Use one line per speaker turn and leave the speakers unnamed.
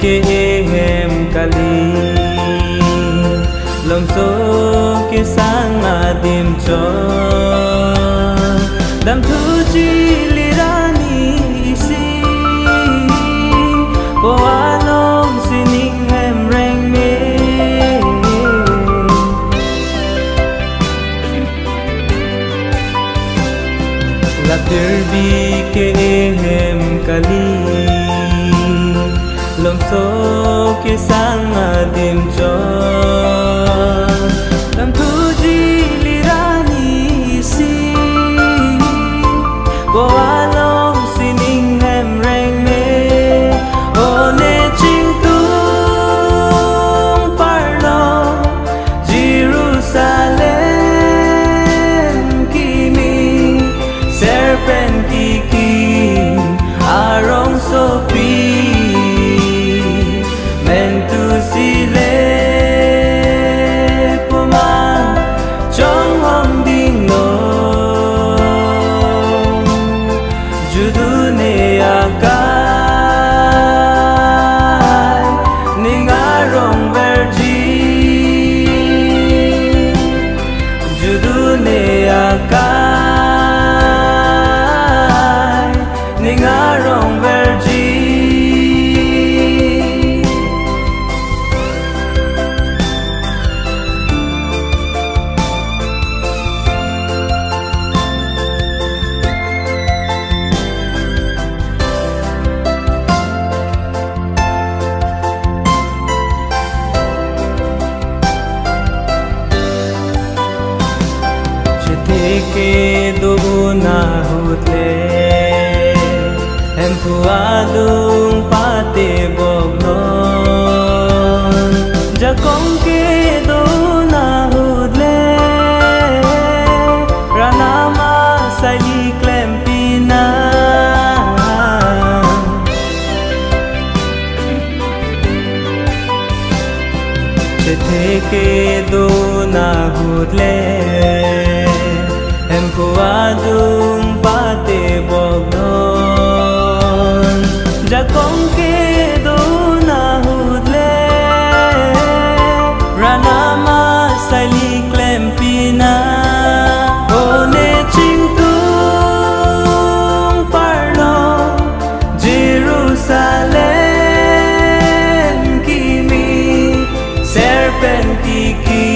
ke hem kali lòng số ke sang adim cho dam thu chi lirani si bo along sining hem reng me la derbi ke hem kali lòng số ke sang adim cho dam thu chi lirani si bo along sining hem reng me one ching tung parlo Jerusalem kimi serpent kiki arong sopi mentu sile puman trong hom ding no judu ne akai ningarong verji judu ne akai ningarong verji ke do na hutle em puadung pate bognon jakong ke do na hutle ranama sali klempina chethe ke do na hutle em puadung pate bognon jakong ke do na hudle ranama sali klempina one ching tung parlo Jerusalem kimi serpent kiki